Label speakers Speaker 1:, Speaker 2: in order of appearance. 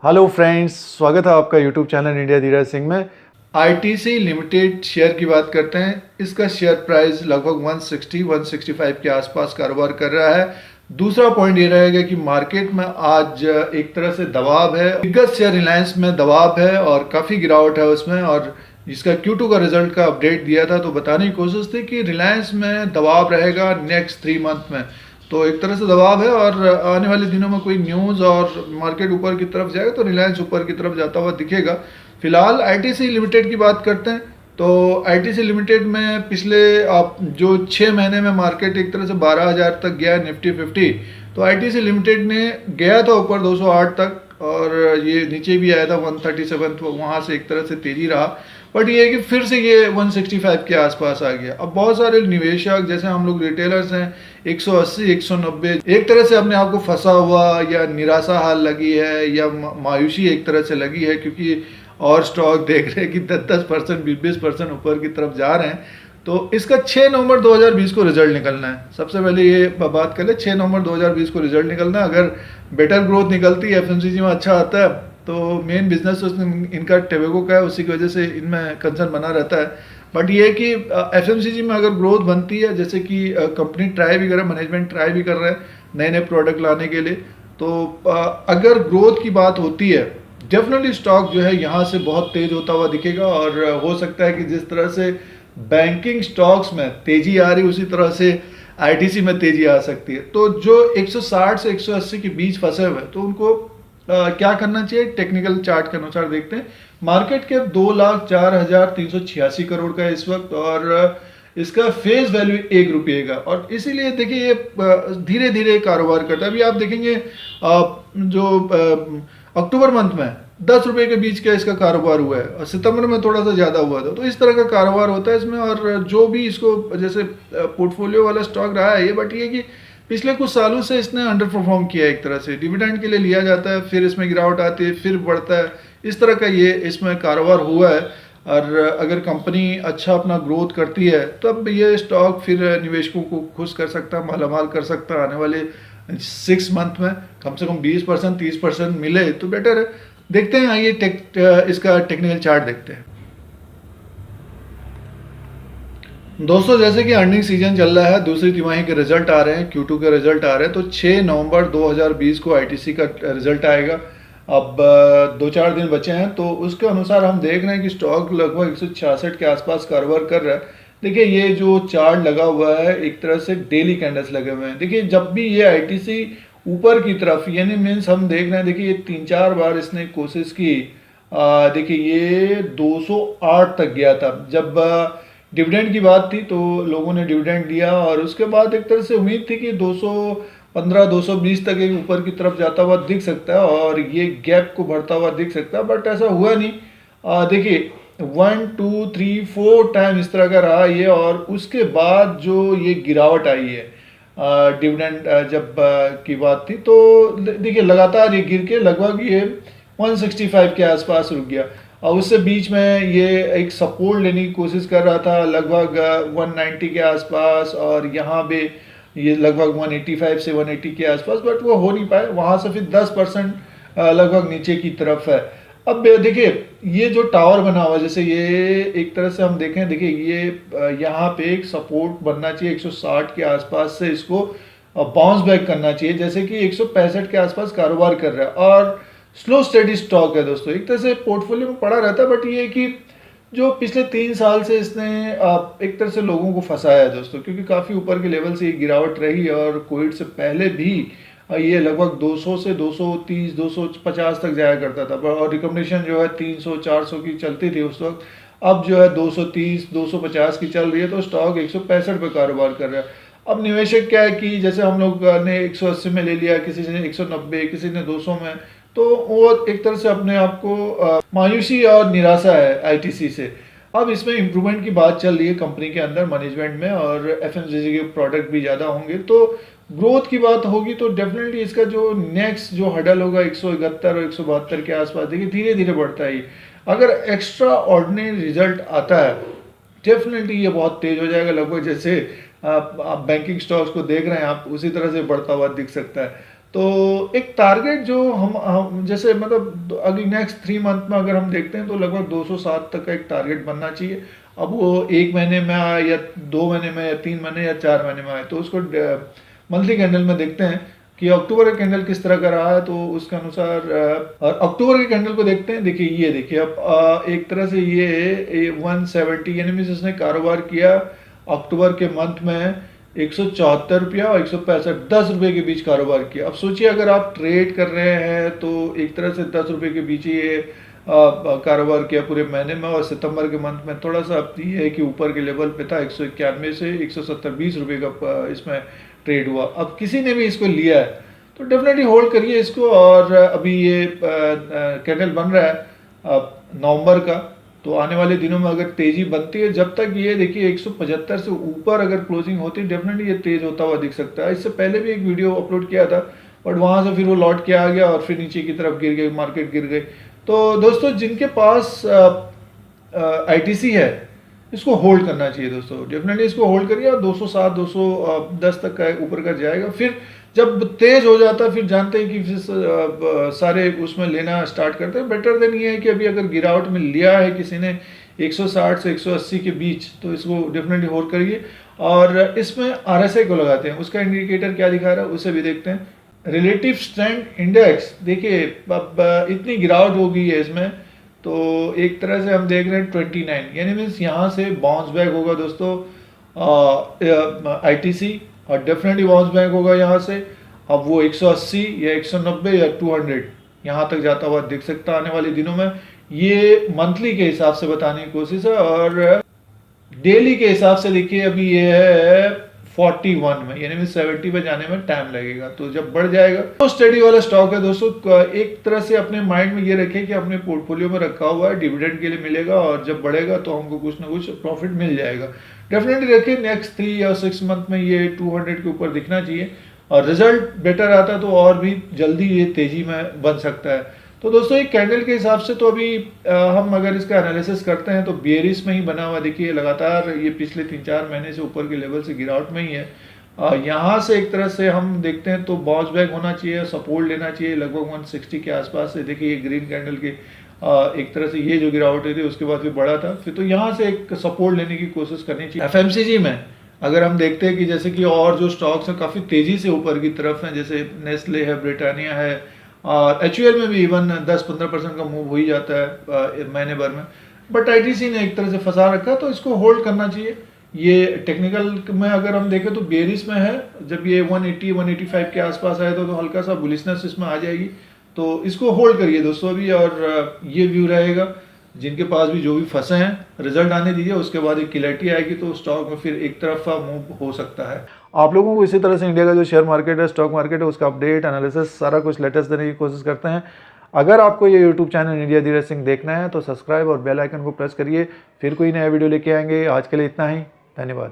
Speaker 1: Hello friends, स्वागत है आपका YouTube channel India Dheeraj Singh में। आईटीसी लिमिटेड शेयर की बात करते हैं। इसका शेयर प्राइस लगभग 160-165 के आसपास कारोबार कर रहा है। दूसरा पॉइंट ये रहेगा कि मार्केट में आज एक तरह से दबाव है। दिग्गज शेयर रिलायंस में दबाव है और काफ़ी गिरावट है उसमें, और जिसका Q2 का रिजल्ट का अपडेट दिया था तो बताने की कोशिश थी कि रिलायंस में दबाव रहेगा नेक्स्ट 3 मंथ में। तो एक तरह से दबाव है और आने वाले दिनों में कोई न्यूज़ और मार्केट ऊपर की तरफ जाएगा तो रिलायंस ऊपर की तरफ जाता हुआ दिखेगा। फिलहाल आईटीसी लिमिटेड की बात करते हैं तो आईटीसी लिमिटेड में पिछले आप जो 6 महीने में मार्केट एक तरह से 12,000 तक गया निफ्टी 50। तो आईटीसी लिमिटेड ने गया था ऊपर 208 तक और ये नीचे भी आया था 137, तो वहाँ से एक तरह से तेजी रहा। बट ये है कि फिर से ये 165 के आसपास आ गया। अब बहुत सारे निवेशक जैसे हम लोग रिटेलर्स हैं 180, 190 एक तरह से अपने आप को फंसा हुआ या निराशा हाल लगी है या मायूसी एक तरह से लगी है, क्योंकि और स्टॉक देख रहे हैं कि 10-10%, 20-20% ऊपर की तरफ जा रहे हैं। तो इसका 6 नवंबर 2020 को रिजल्ट निकलना है। सबसे पहले ये बात करें, 6 नवंबर 2020 को रिजल्ट निकलना है। अगर बेटर ग्रोथ निकलती है, एफएमसीजी में अच्छा आता है, तो मेन बिजनेस इनका टेबेको का है, उसी की वजह से इनमें कंसर्न बना रहता है। बट ये है कि एफएमसीजी में अगर ग्रोथ बनती है, जैसे कि कंपनी ट्राई भी कर रहा है, मैनेजमेंट ट्राई भी कर रहा है नए नए प्रोडक्ट लाने के लिए, तो अगर ग्रोथ की बात होती है डेफिनेटली स्टॉक जो है यहाँ से बहुत तेज होता हुआ दिखेगा। और हो सकता है कि जिस तरह से बैंकिंग स्टॉक्स में तेजी आ रही उसी तरह से आईटीसी में तेजी आ सकती है। तो जो 160 से 180 के बीच फंसे हुए तो उनको क्या करना चाहिए, टेक्निकल चार्ट के अनुसार देखते हैं। मार्केट कैप 2,04,386 करोड़ का है इस वक्त, और इसका फेस वैल्यू 1 रुपये का, और इसीलिए देखिए ये धीरे धीरे कारोबार करता है। अभी आप देखेंगे जो अक्टूबर मंथ में 10 रुपये के बीच का इसका कारोबार हुआ है और सितंबर में थोड़ा सा ज़्यादा हुआ था। तो इस तरह का कारोबार होता है इसमें। और जो भी इसको जैसे पोर्टफोलियो वाला स्टॉक रहा है ये, बट ये कि पिछले कुछ सालों से इसने अंडर परफॉर्म किया है। एक तरह से डिविडेंड के लिए लिया जाता है, फिर इसमें गिरावट आती है, फिर बढ़ता है, इस तरह का ये इसमें कारोबार हुआ है। और अगर कंपनी अच्छा अपना ग्रोथ करती है तब ये स्टॉक फिर निवेशकों को खुश कर सकता है, मालामाल कर सकता है। आने वाले 6 मंथ में कम से कम 20%, 30% मिले तो बेटर है। देखते हैं, आइए इसका टेक्निकल चार्ट देखते हैं। दोस्तों, जैसे कि अर्निंग सीजन चल रहा है, दूसरी तिमाही के रिजल्ट आ रहे हैं, Q2 के रिजल्ट आ रहे हैं, तो 6 नवंबर 2020 को आईटीसी का रिजल्ट आएगा। अब 2-4 दिन बचे हैं, तो उसके अनुसार हम देख रहे हैं कि स्टॉक लगभग 166 के आसपास कारोबार कर रहा है। देखिए ये जो चार्ट लगा हुआ है एक तरह से डेली कैंडल्स लगे हुए हैं। देखिए जब भी ये आईटीसी ऊपर की तरफ, यानी मीन्स हम देख रहे हैं, देखिए ये 3-4 बार इसने कोशिश की। देखिए ये 208 तक गया था जब डिविडेंड की बात थी, तो लोगों ने डिविडेंड दिया और उसके बाद एक तरह से उम्मीद थी कि 215, 220 तक एक ऊपर की तरफ जाता हुआ दिख सकता है और ये गैप को बढ़ता हुआ दिख सकता है, बट ऐसा हुआ नहीं। देखिए 1, 2, 3, 4 टाइम इस तरह का रहा ये, और उसके बाद जो ये गिरावट आई है डिविडेंड जब की बात थी, तो देखिए लगातार ये गिर के लगभग ये 165 के आसपास रुक गया। और उससे बीच में ये एक सपोर्ट लेने की कोशिश कर रहा था लगभग 190 के आसपास, और यहाँ पे ये लगभग 185 से 180 के आसपास, बट वो हो नहीं पाए। वहाँ से फिर 10% लगभग नीचे की तरफ है। अब देखिए ये जो टावर बना हुआ, जैसे ये एक तरह से हम देखें, देखिए ये यहाँ पे एक सपोर्ट बनना चाहिए 160 के आसपास से, इसको बाउंस बैक करना चाहिए, जैसे कि 165 के आसपास कारोबार कर रहा है। और स्लो स्टेडी स्टॉक है दोस्तों, एक तरह से पोर्टफोलियो में पड़ा रहता है, बट ये है कि जो पिछले 3 साल से इसने एक तरह से लोगों को फंसाया है दोस्तों, क्योंकि काफ़ी ऊपर के लेवल से ये गिरावट रही है। और कोविड से पहले भी ये लगभग 200 से 230, 250 तक जाया करता था, और रिकमेंडेशन जो है 300, 400 की चलती थी उस वक्त। अब जो है 230, 250 की चल रही है, तो स्टॉक 165 पे कारोबार कर रहा है। अब निवेशक क्या है कि जैसे हम लोग ने 180 में ले लिया, किसी ने 190, किसी ने 200 में, तो वो एक तरह से अपने आप को मायूसी और निराशा है आईटीसी से। अब इसमें इम्प्रूवमेंट की बात चल रही है कंपनी के अंदर मैनेजमेंट में, और एफएमसीजी के प्रोडक्ट भी ज़्यादा होंगे, तो ग्रोथ की बात होगी तो डेफिनेटली इसका जो नेक्स्ट जो हडल होगा 171 और 172 के आसपास, देखिए धीरे धीरे बढ़ता है। अगर एक्स्ट्रा ऑर्डिनरी रिजल्ट आता है डेफिनेटली ये बहुत तेज हो जाएगा, लगभग जैसे आप बैंकिंग स्टॉक्स को देख रहे हैं आप, उसी तरह से बढ़ता हुआ दिख सकता है। तो एक टारगेट जो हम जैसे मतलब अगली नेक्स्ट 3 मंथ में अगर हम देखते हैं तो लगभग 207 तक का एक टारगेट बनना चाहिए। अब वो 1 महीने में आए या 2 महीने में या 3 महीने या 4 महीने में आए, तो उसको मंथली कैंडल में देखते हैं कि अक्टूबर का कैंडल किस तरह का रहा है, तो उसके अनुसार और अक्टूबर के कैंडल को देखते हैं। देखिए ये देखिए, अब एक तरह से ये 170 यानी मीन्स इसने कारोबार किया अक्टूबर के मंथ में 174 रुपया और 165, 10 रुपये के बीच कारोबार किया। अब सोचिए अगर आप ट्रेड कर रहे हैं तो एक तरह से 10 रुपये के बीच ही ये कारोबार किया पूरे महीने में, और सितंबर के मंथ में थोड़ा सा अब ये है कि ऊपर के लेवल पे था 191 से 170, 20 रुपये का इसमें ट्रेड हुआ। अब किसी ने भी इसको लिया है तो डेफिनेटली होल्ड करिए इसको। और अभी ये कैंडल बन रहा है नवंबर का, तो आने वाले दिनों में अगर तेजी बनती है, जब तक ये देखिए 175 से ऊपर अगर क्लोजिंग होती है डेफिनेटली ये तेज होता हुआ दिख सकता है। इससे पहले भी एक वीडियो अपलोड किया था, बट वहां से फिर वो लौट के आ गया और फिर नीचे की तरफ गिर गई, मार्केट गिर गई। तो दोस्तों जिनके पास आईटीसी है इसको होल्ड करना चाहिए दोस्तों, डेफिनेटली इसको होल्ड करिए। और 207 210 तक का ऊपर का जाएगा, फिर जब तेज हो जाता है फिर जानते हैं कि फिर सारे उसमें लेना स्टार्ट करते हैं। बेटर देन ये है कि अभी अगर गिरावट में लिया है किसी ने 160 से 180 के बीच, तो इसको डेफिनेटली होल्ड करिए। और इसमें आरएसआई को लगाते हैं, उसका इंडिकेटर क्या दिखा रहा है उसे भी देखते हैं। रिलेटिव स्ट्रेंथ इंडेक्स देखिए, अब इतनी गिरावट हो गई है इसमें, तो एक तरह से हम देख रहे हैं 29 यानी मीन्स यहाँ से बाउंस बैक होगा दोस्तों आईटीसी, और डेफिनेटली बाउंस बैक होगा यहाँ से। अब वो 180 या 190 या 200 यहाँ तक जाता हुआ दिख सकता है आने वाले दिनों में। ये मंथली के हिसाब से बताने की कोशिश है, और डेली के हिसाब से देखिए अभी ये है 41 में, यानी 70 पे जाने में टाइम लगेगा, तो जब बढ़ जाएगा तो स्टडी वाला स्टॉक है दोस्तों। एक तरह से अपने माइंड में ये रखें कि अपने पोर्टफोलियो में रखा हुआ है, डिविडेंड के लिए मिलेगा, और जब बढ़ेगा तो हमको कुछ ना कुछ प्रॉफिट मिल जाएगा। डेफिनेटली रखिए नेक्स्ट 3 या 6 मंथ में ये 200 के ऊपर दिखना चाहिए, और रिजल्ट बेटर आता है तो और भी जल्दी ये तेजी में बन सकता है। तो दोस्तों एक कैंडल के हिसाब से तो अभी हम अगर इसका एनालिसिस करते हैं तो बेयरिश में ही बना हुआ, देखिए लगातार ये पिछले 3-4 महीने से ऊपर के लेवल से गिरावट में ही है। यहाँ से एक तरह से हम देखते हैं तो बाउंस बैक होना चाहिए, सपोर्ट लेना चाहिए लगभग 160 के आसपास से। देखिए ये ग्रीन कैंडल के एक तरह से ये जो गिरावट हुई थी उसके बाद भी बढ़ा था, फिर तो यहाँ से एक सपोर्ट लेने की कोशिश करनी चाहिए। एफएमसीजी में अगर हम देखते हैं कि जैसे कि और जो स्टॉक्स हैं काफ़ी तेज़ी से ऊपर की तरफ हैं, जैसे नेस्ले है, ब्रिटानिया है, और एचयूएल में भी इवन 10-15% का मूव हो ही जाता है महीने भर में। बट आईटीसी ने एक तरह से फंसा रखा, तो इसको होल्ड करना चाहिए। ये टेक्निकल में अगर हम देखें तो बेरिश में है, जब ये 180-185 के आसपास आए तो हल्का सा बुलिशनेस इसमें आ जाएगी, तो इसको होल्ड करिए दोस्तों अभी। और ये व्यू रहेगा, जिनके पास भी जो भी फंसे हैं रिजल्ट आने दीजिए, उसके बाद एक क्लैरिटी आएगी तो स्टॉक में फिर एक तरफा मूव हो सकता है। आप लोगों को इसी तरह से इंडिया का जो शेयर मार्केट है, स्टॉक मार्केट है, उसका अपडेट एनालिसिस सारा कुछ लेटेस्ट देने की कोशिश करते हैं। अगर आपको ये YouTube channel India Dheeraj Singh देखना है तो सब्सक्राइब और बेल आइकन को प्रेस करिए, फिर कोई नया वीडियो लेके आएंगे। आज के लिए इतना ही, धन्यवाद।